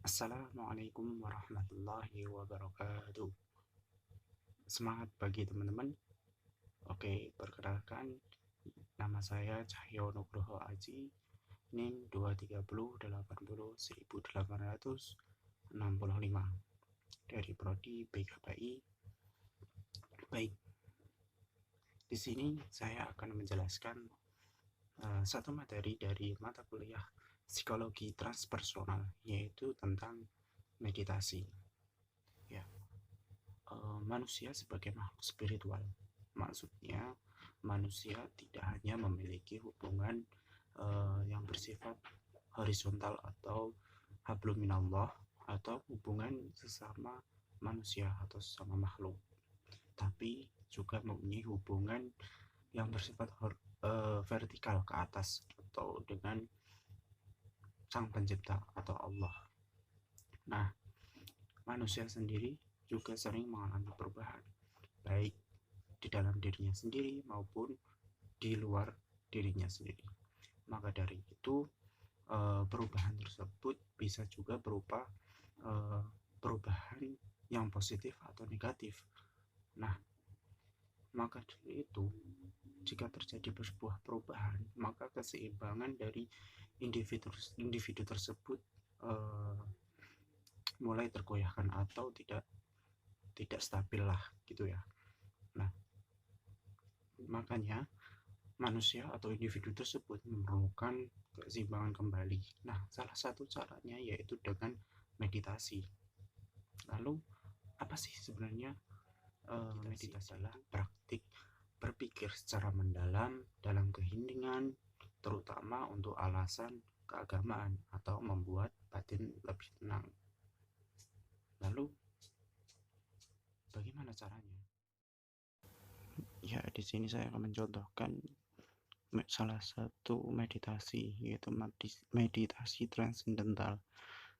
Assalamualaikum warahmatullahi wabarakatuh. Semangat pagi teman-teman. Oke, perkenalkan nama saya Cahyo Nugroho Aji, NIM 230801865 dari Prodi PKPI. Baik, di sini saya akan menjelaskan satu materi dari mata kuliah psikologi transpersonal, yaitu tentang meditasi. Ya, manusia sebagai makhluk spiritual. Maksudnya, manusia tidak hanya memiliki hubungan yang bersifat horizontal atau hablum minallah atau hubungan sesama manusia atau sesama makhluk, tapi juga mempunyai hubungan yang bersifat vertikal ke atas atau dengan Sang Pencipta atau Allah. Nah, manusia sendiri juga sering mengalami perubahan, baik di dalam dirinya sendiri maupun di luar dirinya sendiri. Maka dari itu, perubahan tersebut bisa juga berupa perubahan yang positif atau negatif. Nah, maka dari itu, jika terjadi sebuah perubahan, maka keseimbangan dari individu tersebut mulai tergoyahkan atau tidak stabil lah gitu ya. Nah, makanya manusia atau individu tersebut memerlukan keseimbangan kembali. Nah, salah satu caranya yaitu dengan meditasi. Lalu, apa sih sebenarnya meditasi? Adalah praktik berpikir secara mendalam dalam keheningan, terutama untuk alasan keagamaan atau membuat batin lebih tenang. Lalu, bagaimana caranya? Ya, di sini saya akan mencontohkan salah satu meditasi, yaitu meditasi transendental.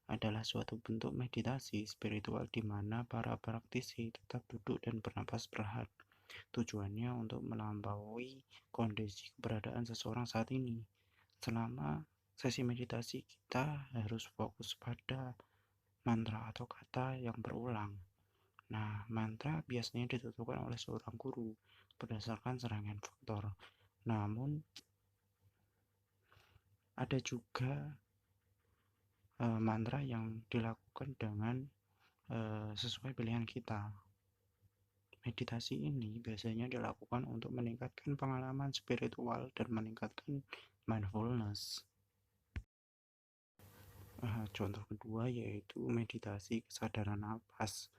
Adalah suatu bentuk meditasi spiritual di mana para praktisi tetap duduk dan bernapas perlahan. Tujuannya untuk melampaui kondisi keberadaan seseorang saat ini. Selama sesi meditasi, kita harus fokus pada mantra atau kata yang berulang. Nah, mantra biasanya ditentukan oleh seorang guru berdasarkan serangkaian faktor. Namun, ada juga mantra yang dilakukan dengan sesuai pilihan kita. Meditasi ini biasanya dilakukan untuk meningkatkan pengalaman spiritual dan meningkatkan mindfulness. Contoh kedua yaitu meditasi kesadaran napas.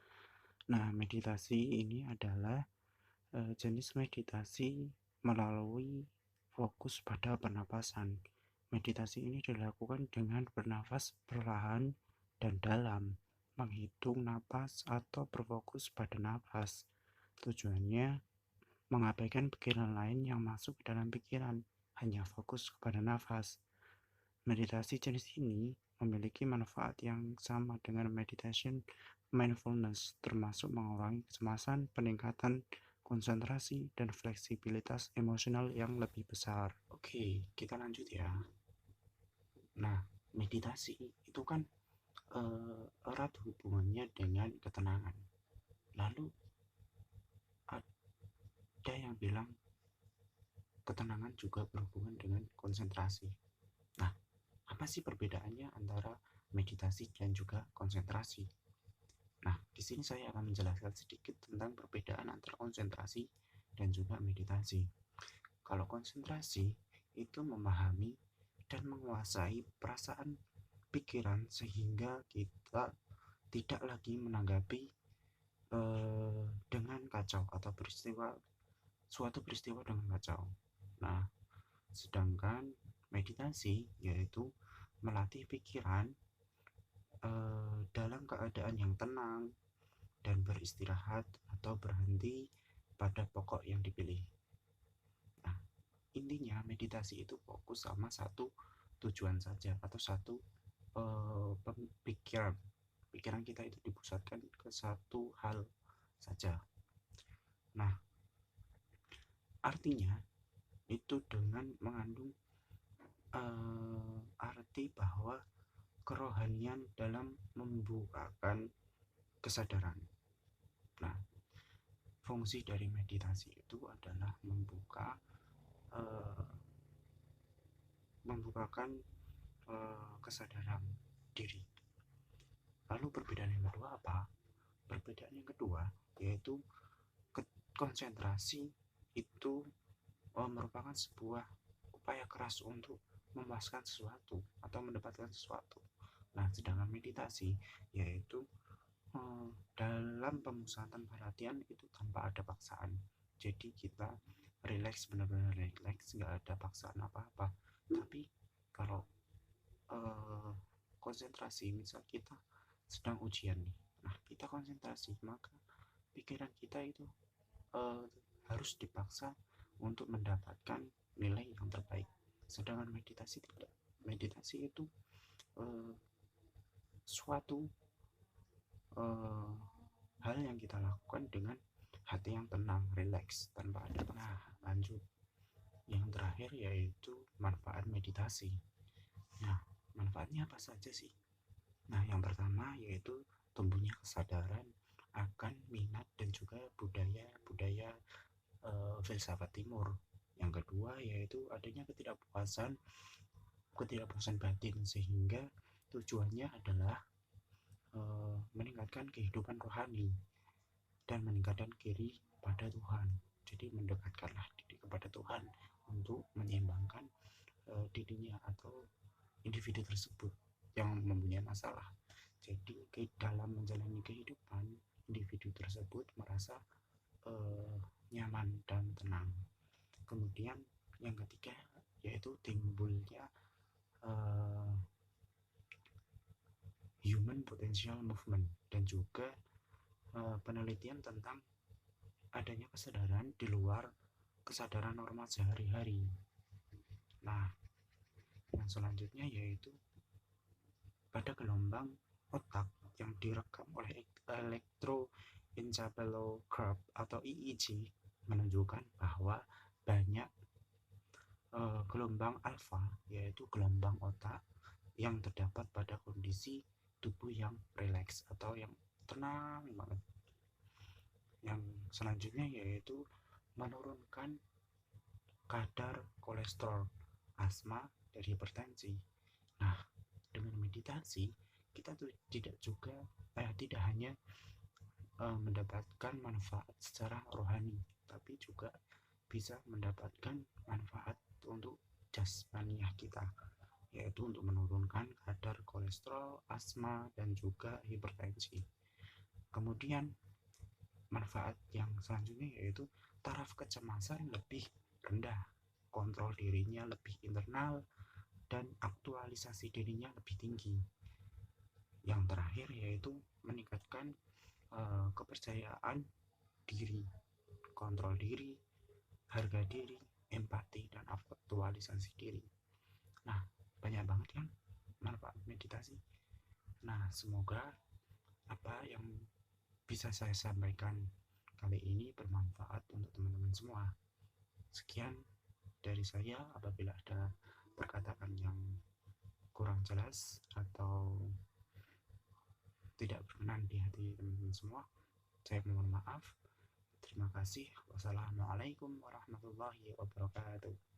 Nah, meditasi ini adalah jenis meditasi melalui fokus pada pernapasan. Meditasi ini dilakukan dengan bernafas perlahan dan dalam, menghitung napas atau berfokus pada napas. Tujuannya mengabaikan pikiran lain yang masuk ke dalam pikiran, hanya fokus kepada nafas. Meditasi jenis ini memiliki manfaat yang sama dengan meditation mindfulness, termasuk mengurangi kecemasan, peningkatan konsentrasi, dan fleksibilitas emosional yang lebih besar. Oke, kita lanjut ya. Nah, meditasi itu kan erat hubungannya dengan ketenangan. Lalu ada yang bilang ketenangan juga berhubungan dengan konsentrasi. Nah, apa sih perbedaannya antara meditasi dan juga konsentrasi? Nah, di sini saya akan menjelaskan sedikit tentang perbedaan antara konsentrasi dan juga meditasi. Kalau konsentrasi itu memahami dan menguasai perasaan pikiran sehingga kita tidak lagi menanggapi dengan kacau atau suatu peristiwa dengan kacau. Nah, sedangkan meditasi yaitu melatih pikiran dalam keadaan yang tenang dan beristirahat atau berhenti pada pokok yang dipilih. Nah, intinya meditasi itu fokus sama satu tujuan saja atau satu pikiran kita itu dipusatkan ke satu hal saja. Nah, artinya itu dengan mengandung arti bahwa kerohanian dalam membukakan kesadaran. Nah, fungsi dari meditasi itu adalah membukakan kesadaran diri. Lalu perbedaan yang kedua apa? Perbedaan yang kedua yaitu konsentrasi itu merupakan sebuah upaya keras untuk memuaskan sesuatu atau mendapatkan sesuatu. Nah, sedangkan meditasi yaitu dalam pemusatan perhatian itu tanpa ada paksaan. Jadi kita relax, benar-benar relax, nggak ada paksaan apa-apa. Tapi kalau konsentrasi, misal kita sedang ujian nih, nah kita konsentrasi, maka pikiran kita itu harus dipaksa untuk mendapatkan nilai yang terbaik. Sedangkan meditasi tidak. Meditasi itu suatu hal yang kita lakukan dengan hati yang tenang, relax, tanpa ada. Nah, lanjut. Yang terakhir yaitu manfaat meditasi. Nah, manfaatnya apa saja sih? Nah, yang pertama yaitu tumbuhnya kesadaran akan minat dan juga budaya filsafat timur. Yang kedua yaitu adanya ketidakpuasan batin, sehingga tujuannya adalah meningkatkan kehidupan rohani dan meningkatkan diri pada Tuhan. Jadi mendekatkanlah diri kepada Tuhan untuk menyeimbangkan dirinya atau individu tersebut yang mempunyai masalah. Jadi dalam menjalani kehidupan, individu tersebut merasa nyaman dan tenang. Kemudian yang ketiga yaitu timbulnya human potential movement, dan juga penelitian tentang adanya kesadaran di luar kesadaran normal sehari-hari. Nah, yang selanjutnya yaitu pada gelombang otak yang direkam oleh electroencephalograph atau EEG menunjukkan bahwa banyak gelombang alfa, yaitu gelombang otak yang terdapat pada kondisi tubuh yang rileks atau yang tenang banget. Yang selanjutnya yaitu menurunkan kadar kolesterol, asma, dan hipertensi. Nah, dengan meditasi kita tuh tidak hanya mendapatkan manfaat secara rohani, tapi juga bisa mendapatkan manfaat untuk jasmaniah kita, yaitu untuk menurunkan kadar kolesterol, asma, dan juga hipertensi. Kemudian manfaat yang selanjutnya yaitu taraf kecemasan lebih rendah, kontrol dirinya lebih internal, dan aktualisasi dirinya lebih tinggi. Yang terakhir yaitu meningkatkan kepercayaan diri, kontrol diri, harga diri, empati, dan aktualisasi diri. Nah, banyak banget kan manfaat meditasi. Nah, semoga apa yang bisa saya sampaikan kali ini bermanfaat untuk teman-teman semua. Sekian dari saya. Apabila ada perkataan yang kurang jelas atau tidak berkenan di hati teman-teman semua, saya mohon maaf. Terima kasih. Wassalamualaikum warahmatullahi wabarakatuh.